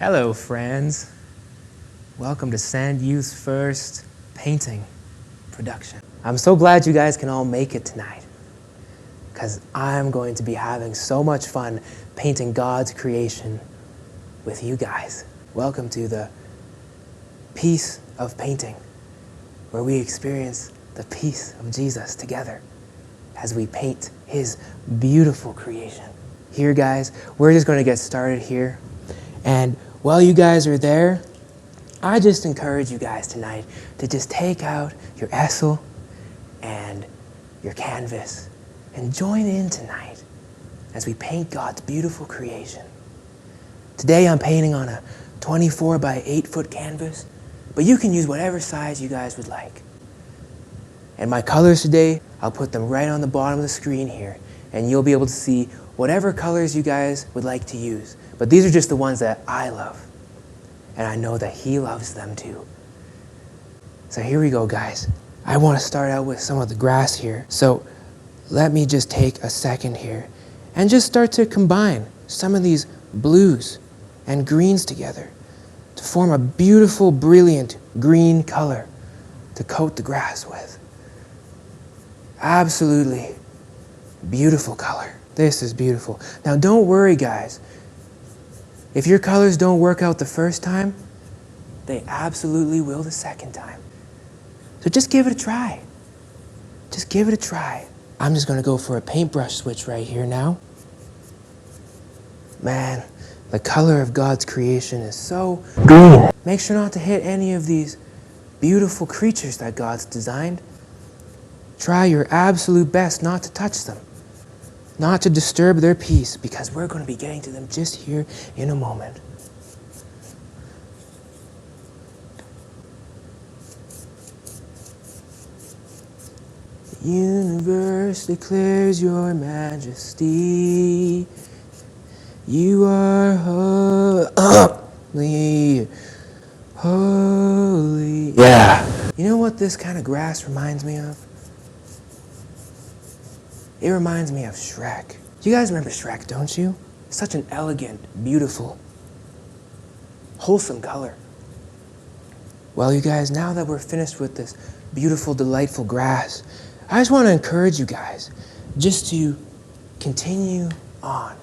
Hello, friends. Welcome to Sand Youth's first painting production. I'm so glad you guys can all make it tonight, because I'm going to be having so much fun painting God's creation with you guys. Welcome to the peace of painting, where we experience the peace of Jesus together as we paint His beautiful creation. Here, guys, we're just going to get started here. And while you guys are there, I just encourage you guys tonight to just take out your easel and your canvas and join in tonight as we paint God's beautiful creation. Today I'm painting on a 24 by 8 foot canvas, but you can use whatever size you guys would like. And my colors today, I'll put them right on the bottom of the screen here, and you'll be able to see whatever colors you guys would like to use. But these are just the ones that I love. And I know that He loves them too. So here we go, guys. I want to start out with some of the grass here. So let me just take a second here and just start to combine some of these blues and greens together to form a beautiful, brilliant green color to coat the grass with. Absolutely beautiful color. This is beautiful. Now don't worry, guys. If your colors don't work out the first time, they absolutely will the second time. So just give it a try. Just give it a try. I'm just going to go for a paintbrush switch right here now. Man, the color of God's creation is so green. Make sure not to hit any of these beautiful creatures that God's designed. Try your absolute best not to touch them, not to disturb their peace, because we're going to be getting to them just here in a moment. The universe declares your majesty. You are holy, holy. Yeah. You know what this kind of grass reminds me of? It reminds me of Shrek. You guys remember Shrek, don't you? Such an elegant, beautiful, wholesome color. Well, you guys, now that we're finished with this beautiful, delightful grass, I just want to encourage you guys just to continue on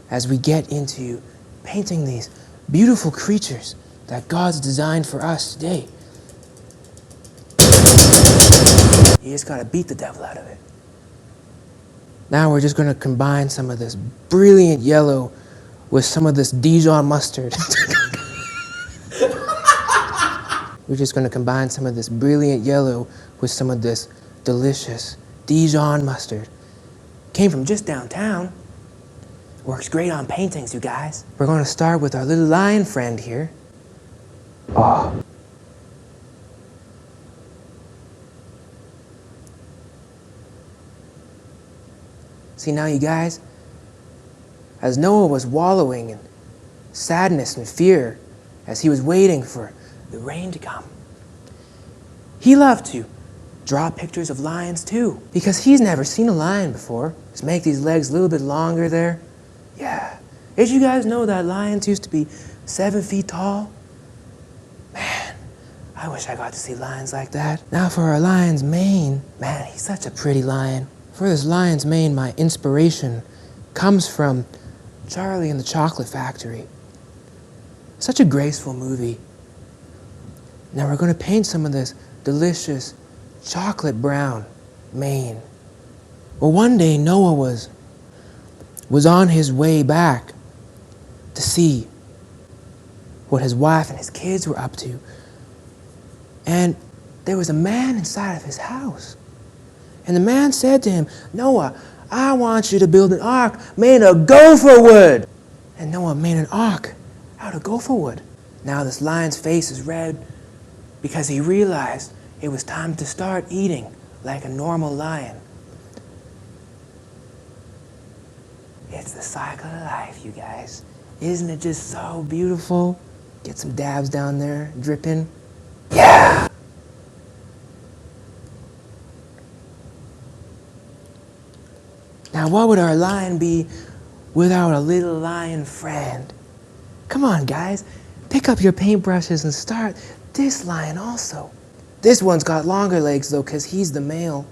as we get into painting these beautiful creatures that God's designed for us today. You just got to beat the devil out of it. Now we're just going to combine some of this brilliant yellow with some of this Dijon mustard. We're just going to combine some of this brilliant yellow with some of this delicious Dijon mustard. Came from just downtown. Works great on paintings, you guys. We're going to start with our little lion friend here. Oh. See now, you guys, as Noah was wallowing in sadness and fear as he was waiting for the rain to come, he loved to draw pictures of lions too, because he's never seen a lion before. Just make these legs a little bit longer there. Yeah. Did you guys know that lions used to be 7 feet tall? Man, I wish I got to see lions like that. Now for our lion's mane. Man, he's such a pretty lion. For this lion's mane, my inspiration comes from Charlie and the Chocolate Factory. Such a graceful movie. Now we're going to paint some of this delicious chocolate brown mane. Well, one day Noah was on his way back to see what his wife and his kids were up to. And there was a man inside of his house. And the man said to him, "Noah, I want you to build an ark made of gopher wood." And Noah made an ark out of gopher wood. Now this lion's face is red because he realized it was time to start eating like a normal lion. It's the cycle of life, you guys. Isn't it just so beautiful? Get some dabs down there, dripping. Yeah! Now what would our lion be without a little lion friend? Come on, guys. Pick up your paintbrushes and start this lion also. This one's got longer legs, though, because he's the male.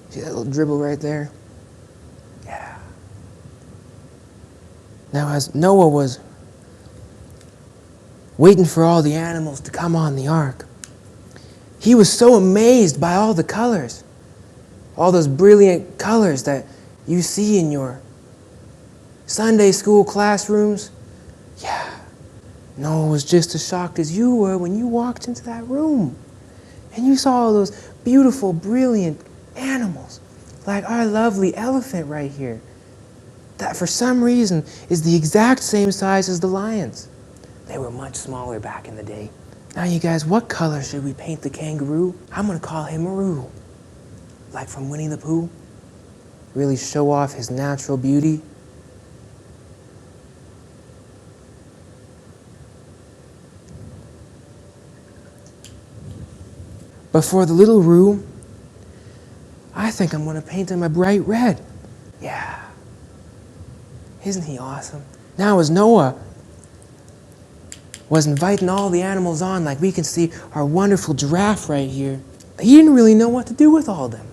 See that little dribble right there? Yeah. Now, as Noah was waiting for all the animals to come on the ark, he was so amazed by all the colors, all those brilliant colors that you see in your Sunday school classrooms. Yeah. Noah was just as shocked as you were when you walked into that room and you saw all those beautiful, brilliant animals, like our lovely elephant right here, that for some reason is the exact same size as the lions. They were much smaller back in the day. Now you guys, what color should we paint the kangaroo? I'm gonna call him Maroo, like from Winnie the Pooh. Really show off his natural beauty. But for the little Roo, I think I'm going to paint him a bright red. Yeah. Isn't he awesome? Now as Noah was inviting all the animals on, like we can see our wonderful giraffe right here, he didn't really know what to do with all of them.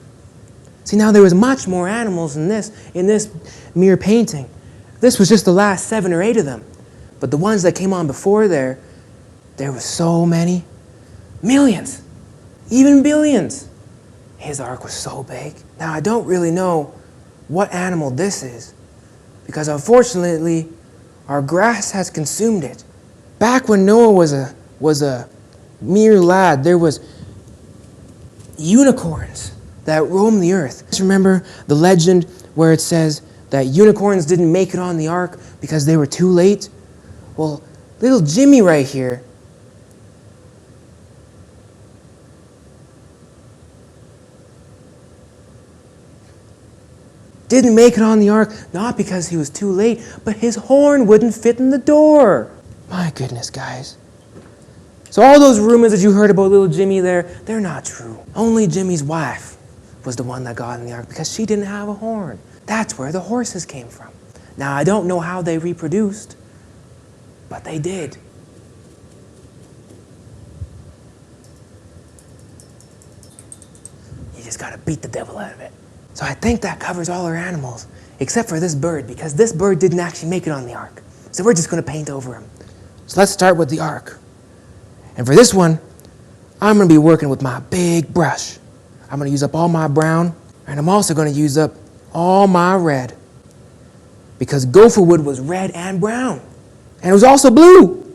See, now there was much more animals in this mere painting. This was just the last 7 or 8 of them. But the ones that came on before there were so many. Millions. Even billions. His ark was so big. Now, I don't really know what animal this is, because unfortunately, our grass has consumed it. Back when Noah was a mere lad, there was unicorns that roamed the earth. Remember the legend where it says that unicorns didn't make it on the ark because they were too late? Well, little Jimmy right here, didn't make it on the ark, not because he was too late, but his horn wouldn't fit in the door. My goodness, guys. So all those rumors that you heard about little Jimmy there, they're not true. Only Jimmy's wife was the one that got in the ark because she didn't have a horn. That's where the horses came from. Now, I don't know how they reproduced, but they did. You just gotta beat the devil out of it. So I think that covers all our animals, except for this bird, because this bird didn't actually make it on the ark. So we're just going to paint over him. So let's start with the ark. And for this one, I'm going to be working with my big brush. I'm going to use up all my brown, and I'm also going to use up all my red, because gopher wood was red and brown, and it was also blue.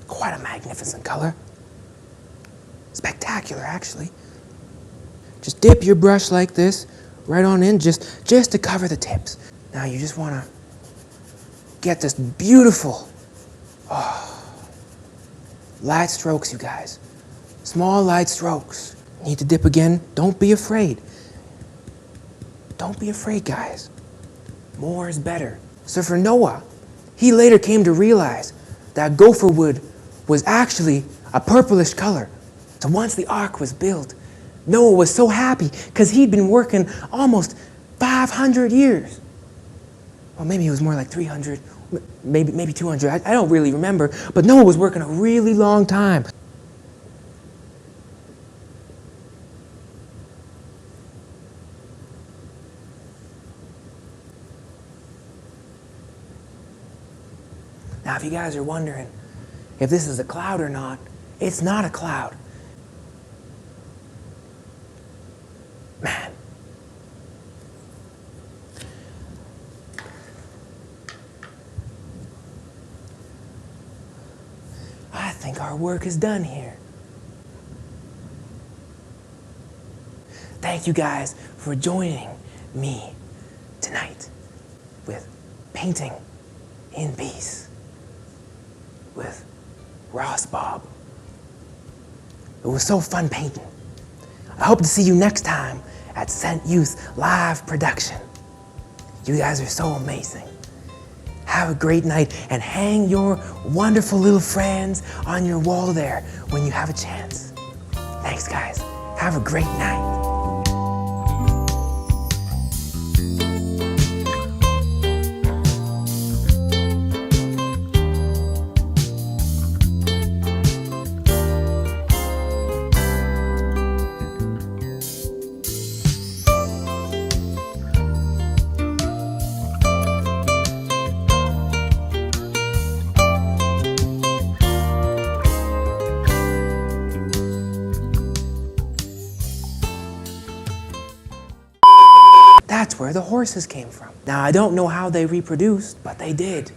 Quite a magnificent color. Spectacular, actually. Just dip your brush like this, right on in, just to cover the tips. Now you just want to get this beautiful, light strokes, you guys. Small light strokes. Need to dip again. Don't be afraid. Don't be afraid, guys. More is better. So for Noah, he later came to realize that gopher wood was actually a purplish color. So once the ark was built, Noah was so happy because he'd been working almost 500 years. Well, maybe it was more like 300, maybe 200. I don't really remember. But Noah was working a really long time. Now, if you guys are wondering if this is a cloud or not, it's not a cloud. Man. I think our work is done here. Thank you guys for joining me tonight with Painting in Peace. with Ross Bob. It was so fun painting. I hope to see you next time at Scent Youth Live Production. You guys are so amazing. Have a great night and hang your wonderful little friends on your wall there when you have a chance. Thanks, guys. Have a great night. That's where the horses came from. Now, I don't know how they reproduced, but they did.